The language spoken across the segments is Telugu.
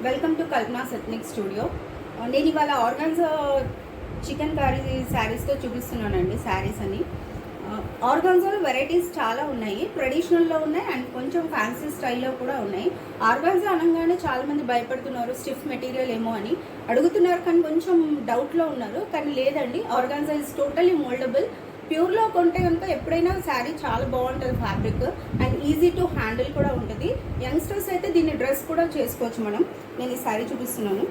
Welcome to Kalpana's ethnic studio. నేను ఇవాళ ఆర్గాన్జా చికెన్ కర్రీ శారీస్తో చూపిస్తున్నానండి. శారీస్ అని ఆర్గాన్జాలో వెరైటీస్ చాలా ఉన్నాయి. ట్రెడిషనల్లో ఉన్నాయి అండ్ కొంచెం ఫ్యాన్సీ స్టైల్లో కూడా ఉన్నాయి. ఆర్గాన్జా అనగానే చాలామంది భయపడుతున్నారు, స్టిఫ్ మెటీరియల్ ఏమో అని అడుగుతున్నారు, కానీ కొంచెం డౌట్లో ఉన్నారు. కానీ లేదండి, ఆర్గాన్జా ఇస్ టోటలీ మోల్డబుల్. ప్యూర్లో కొంటే కనుక ఎప్పుడైనా శారీ చాలా బాగుంటుంది fabric and easy to handle కూడా ఉంటుంది. యంగ్స్టర్స్ అయితే దీన్ని డ్రెస్ కూడా చేసుకోవచ్చు. నేను ఈ శారీ చూపిస్తున్నాను.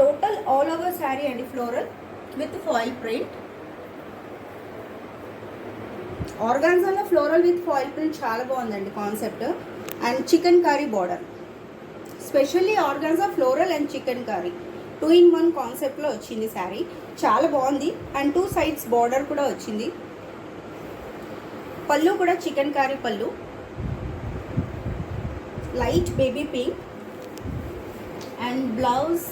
టోటల్ ఆల్ ఓవర్ శారీ అండి, ఫ్లోరల్ విత్ ఫాయిల్ ప్రింట్. ఆర్గాన్జాలో ఫ్లోరల్ విత్ ఫాయిల్ ప్రింట్ చాలా బాగుందండి concept. And chicken curry border, specially organza floral and chicken curry 2-in-1 కాన్సెప్ట్లో వచ్చింది శారీ. చాలా బాగుంది. అండ్ 2 sides బార్డర్ కూడా వచ్చింది. పళ్ళు కూడా చికెన్ కర్రీ పళ్ళు, light baby pink and blouse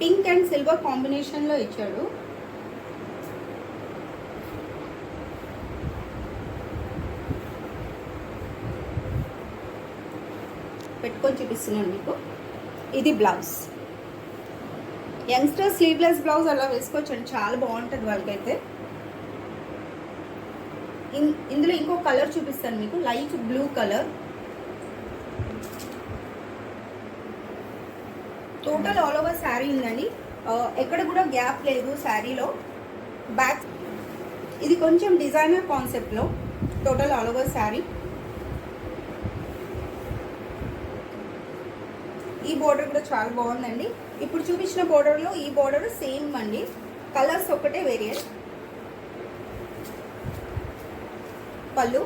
pink and silver కాంబినేషన్లో ఇచ్చాడు. పెట్టుకొని చూపిస్తున్నాను మీకు. ఇది బ్లౌజ్. యంగ్స్టర్స్ స్లీవ్లెస్ బ్లౌజ్ అలా వేసుకోవచ్చండి, చాలా బాగుంటుంది వాళ్ళకైతే. ఇందులో ఇంకో కలర్ చూపిస్తాను మీకు, light blue colour. Total all over sari ఉందండి, ఎక్కడ కూడా గ్యాప్ లేదు శారీలో. బ్యాక్ ఇది కొంచెం డిజైనర్ కాన్సెప్ట్లో టోటల్ ఆల్ ఓవర్ శారీ. ఈ బోర్డర్ కూడా చాలా బాగుందండి. ఇప్పుడు చూపించిన బోర్డర్లో ఈ బోర్డర్ సేమ్ అండి, కలర్స్ ఒక్కటే వేరియస్. పళ్ళు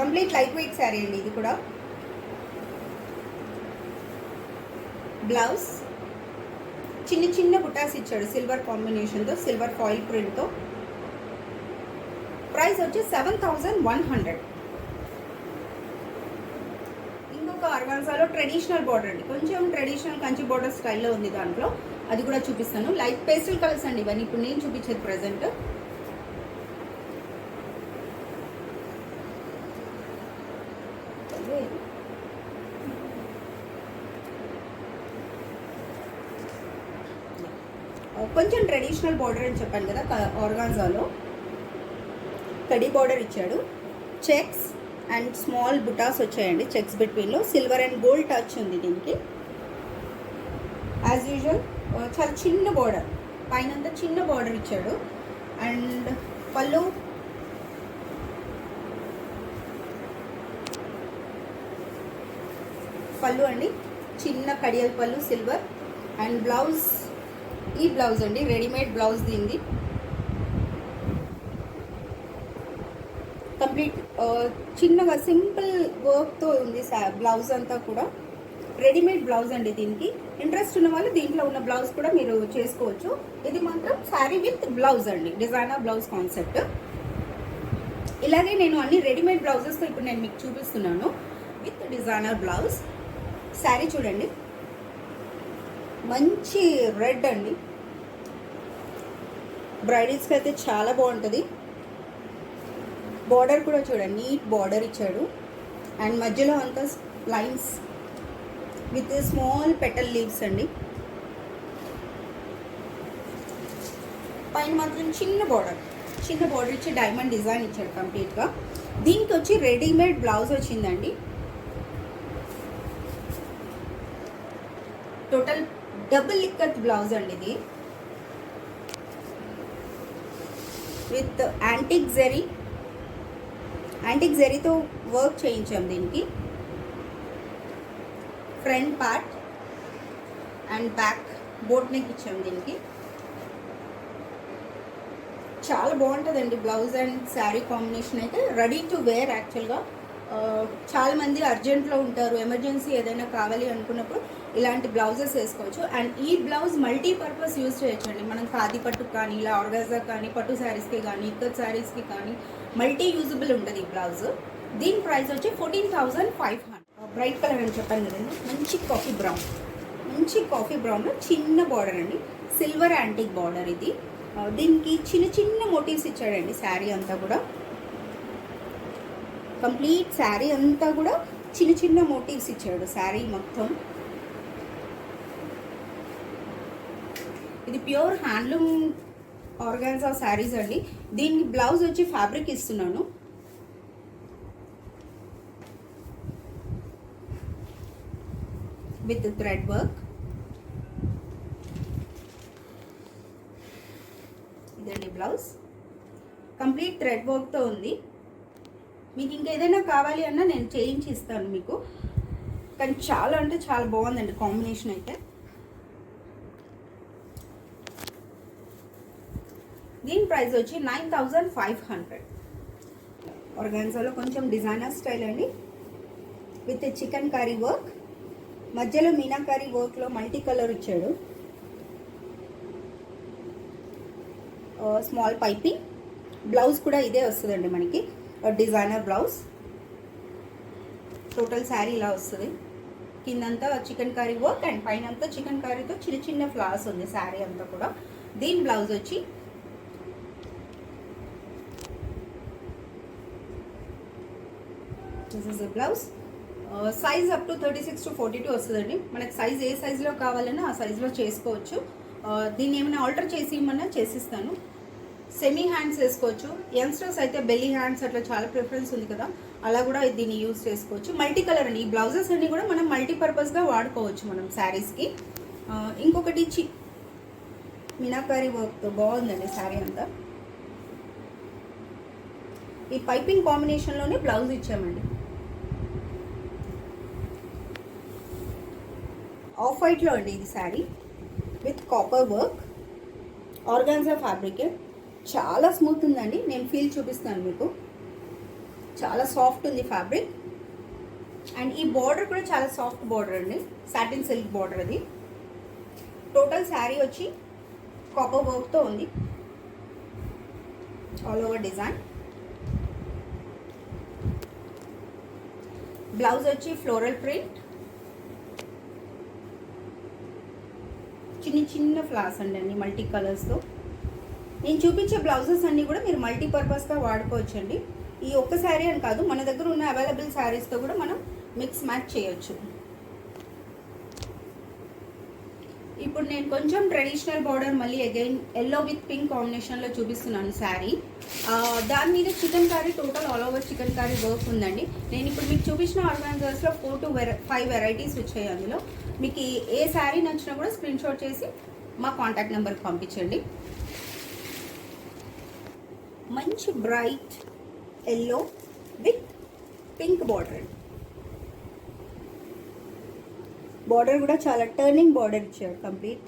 కంప్లీట్ లైట్ వెయిట్ శారీ అండి ఇది కూడా. బ్లౌజ్ చిన్న చిన్న బుటాస్ ఇచ్చాడు సిల్వర్ కాంబినేషన్తో, సిల్వర్ ఫాయిల్ ప్రింట్తో. ప్రైస్ వచ్చి 7,100. ఆర్గాన్జాలో ట్రెడిషనల్ బార్డర్ అండి, కొంచెం ట్రెడిషనల్ కంచి బార్డర్ స్టైల్లో ఉంది దాంట్లో. అది కూడా చూపిస్తాను. లైట్ పేస్టల్ కలర్స్ అండి ఇవన్నీ ఇప్పుడు నేను చూపించేది ప్రజెంట్. కొంచెం ట్రెడిషనల్ బార్డర్ అని చెప్పాను కదా, ఆర్గాన్జాలో కడి బార్డర్ ఇచ్చాడు. చెక్స్ అండ్ స్మాల్ బుటాస్ వచ్చాయండి, చెక్స్ బిట్వీన్లో. సిల్వర్ అండ్ గోల్డ్ టచ్ ఉంది దీనికి. యాజ్ యూజువల్ చాలా చిన్న బార్డర్, పైనంతా చిన్న బార్డర్ ఇచ్చాడు. అండ్ పళ్ళు అండి చిన్న కడియల్ పళ్ళు సిల్వర్. అండ్ బ్లౌజ్, ఈ బ్లౌజ్ అండి రెడీమేడ్ బ్లౌజ్ దీనిది. కంప్లీట్ చిన్నగా సింపుల్ వర్క్తో ఉంది బ్లౌజ్ అంతా కూడా. రెడీమేడ్ బ్లౌజ్ అండి దీనికి. ఇంట్రెస్ట్ ఉన్న వాళ్ళు దీంట్లో ఉన్న బ్లౌజ్ కూడా మీరు చేసుకోవచ్చు. ఇది మాత్రం శారీ విత్ బ్లౌజ్ అండి, డిజైనర్ బ్లౌజ్ కాన్సెప్ట్. ఇలాగే నేను అన్ని రెడీమేడ్ బ్లౌజెస్తో ఇప్పుడు నేను మీకు చూపిస్తున్నాను విత్ డిజైనర్ బ్లౌజ్. శారీ చూడండి, మంచి రెడ్ అండి, బ్రైడల్స్కి అయితే చాలా బాగుంటుంది. బార్డర్ కూడా చూడండి, నీట్ బార్డర్ ఇచ్చాడు. అండ్ మధ్యలో అంతా lines with small petal leaves అండి. పైన మాత్రం చిన్న బార్డర్ ఇచ్చి డైమండ్ డిజైన్ ఇచ్చాడు కంప్లీట్గా. దీనికి వచ్చి రెడీమేడ్ బ్లౌజ్ వచ్చిందండి. టోటల్ డబుల్ ఇక్కత్ బ్లౌజ్ అండి ఇది, విత్ యాంటిక్ జరీతో వర్క్ చేయించాం దీనికి. Front part and back boat neck ఇచ్చాం దీనికి. చాలా బాగుంటుందండి బ్లౌజ్ అండ్ శారీ కాంబినేషన్ అయితే. రెడీ టు వేర్ యాక్చువల్గా. చాలామంది అర్జెంట్లో ఉంటారు, ఎమర్జెన్సీ ఏదైనా కావాలి అనుకున్నప్పుడు ఇలాంటి బ్లౌజెస్ వేసుకోవచ్చు. అండ్ ఈ బ్లౌజ్ మల్టీపర్పస్ యూజ్ చేయొచ్చండి. మనం ఖాదీ పట్టుకు కానీ, ఇలా ఆర్గాన్జా కానీ, పట్టు శారీస్కి కానీ, ఇక్కత్ శారీస్కి కానీ మల్టీ యూజబుల్ ఉంటుంది ఈ బ్లౌజ్. దీని ప్రైస్ వచ్చి 14,500. బ్రైట్ కలర్ అని చెప్పాను కదండి, మంచి కాఫీ బ్రౌన్లో చిన్న బార్డర్ అండి, సిల్వర్ యాంటిక్ బార్డర్ ఇది. దీనికి చిన్న చిన్న మోటివ్స్ ఇచ్చాడండి శారీ అంతా కూడా. కంప్లీట్ శారీ అంతా కూడా చిన్న చిన్న మోటివ్స్ ఇచ్చాడు శారీ మొత్తం. ఇది ప్యూర్ హ్యాండ్లూమ్ ఆర్గాన్జా శారీస్ అండి. దీనికి బ్లౌజ్ వచ్చి ఫ్యాబ్రిక్ ఇస్తున్నాను. With thread work. ఇదండి బ్లౌజ్, కంప్లీట్ థ్రెడ్ వర్క్తో ఉంది. మీకు ఇంకేదైనా కావాలి అన్నా నేను చేయించి ఇస్తాను మీకు. కానీ చాలా అంటే చాలా బాగుందండి కాంబినేషన్ అయితే. దీని ప్రైస్ వచ్చి 9500. ఆర్గాన్జాలో కొంచెం డిజైనర్ స్టైల్ అండి, విత్ చికెన్ కర్రీ వర్క్. మధ్యలో మీనాకరీ వర్క్లో మల్టీ కలర్ ఇచ్చాడు. Small piping. బ్లౌజ్ కూడా ఇదే వస్తుందండి మనకి, డిజైనర్ బ్లౌజ్. టోటల్ శారీ ఇలా వస్తుంది. కిందంతా చికెన్ కర్రీ వర్క్ అండ్ పైన అంతా చికెన్ కర్రీతో చిన్న చిన్న ఫ్లవర్స్ ఉంది శారీ అంతా కూడా. దీని బ్లౌజ్ వచ్చి this is the blouse. Size up to 36 to 42 వస్తుందండి. మనకి సైజ్ ఏ సైజులో కావాలన్నా ఆ సైజులో చేసుకోవచ్చు. దీన్ని ఏమైనా ఆల్టర్ చేసి ఇవ్వమన్నా చేసిస్తాను. సెమీ హ్యాండ్స్ వేసుకోవచ్చు. యంగ్స్టర్స్ అయితే బెల్లీ హ్యాండ్స్ అట్లా చాలా ప్రిఫరెన్స్ ఉంది కదా, అలా కూడా దీన్ని యూజ్ చేసుకోవచ్చు. మల్టీ కలర్ అండి. ఈ బ్లౌజెస్ అన్నీ కూడా మనం మల్టీపర్పస్గా వాడుకోవచ్చు మనం శారీస్కి. ఇంకొకటి మీనాకరీ వర్క్తో బాగుందండి శారీ అంతా. ఈ పైపింగ్ కాంబినేషన్లోనే బ్లౌజ్ ఇచ్చామండి. ఆఫ్ వైట్లో అండి ఇది sari, with copper work. Organza fabric, చాలా స్మూత్ ఉందండి. నేను ఫీల్ చూపిస్తాను మీకు. చాలా సాఫ్ట్ ఉంది ఫ్యాబ్రిక్. అండ్ ఈ బార్డర్ కూడా చాలా సాఫ్ట్ బార్డర్ అండి, సాటిన్ సిల్క్ బార్డర్ అది. టోటల్ శారీ వచ్చి కాపర్ వర్క్తో ఉంది, ఆల్ ఓవర్ డిజైన్. బ్లౌజ్ వచ్చి ఫ్లోరల్ ప్రింట్, చిన్న చిన్న ఫ్లవర్స్ అండి మల్టీ కలర్స్తో. నేను చూపించే బ్లౌజెస్ అన్నీ కూడా మీరు మల్టీపర్పస్గా వాడుకోవచ్చు అండి. ఈ ఒక్క శారీ అని కాదు, మన దగ్గర ఉన్న అవైలబుల్ శారీస్తో కూడా మనం మిక్స్ మ్యాచ్ చేయొచ్చు. ఇప్పుడు నేను కొంచెం ట్రెడిషనల్ బార్డర్ మళ్ళీ అగైన్ ఎల్లో విత్ పింక్ కాంబినేషన్లో చూపిస్తున్నాను శారీ. దాని మీద chicken curry, total all over chicken curry work ఉందండి. నేను ఇప్పుడు మీకు చూపించిన ఆర్గాన్జాస్లో 4 to 5 వెరైటీస్ వచ్చాయి. అందులో మీకు ఏ శారీ నచ్చినా కూడా స్క్రీన్ షాట్ చేసి మా కాంటాక్ట్ నెంబర్కి పంపించండి. మంచి bright yellow with pink border. Border కూడా చాలా టర్నింగ్ బార్డర్ ఇచ్చాడు కంప్లీట్.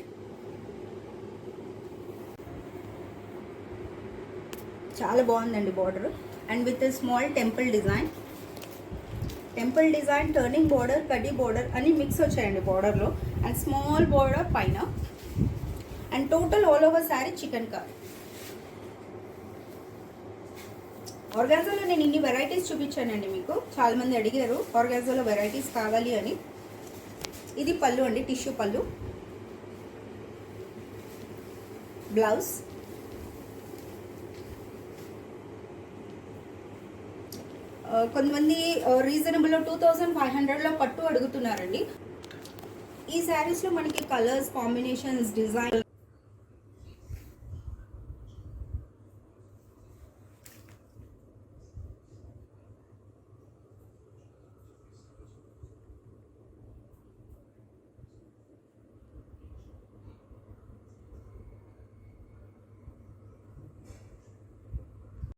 చాలా బాగుందండి border. And with small temple design, turning border, కడ్డీ బార్డర్ అన్ని మిక్స్ వచ్చాయండి బార్డర్లో. అండ్ స్మాల్ బార్డర్ పైన. And total all over sari chicken curry. ఆర్గాన్జాలో నేను ఇన్ని వెరైటీస్ చూపించానండి మీకు. చాలామంది అడిగారు ఆర్గాన్జాలో వెరైటీస్ కావాలి అని. ఇది పళ్ళు అండి, టిష్యూ పళ్ళు. బ్లౌజ్, కొంతమంది రీజనబుల్లో 2500లో పట్టు అడుగుతున్నారండి. ఈ శారీస్లో మనకి కలర్స్ కాంబినేషన్స్, డిజైన్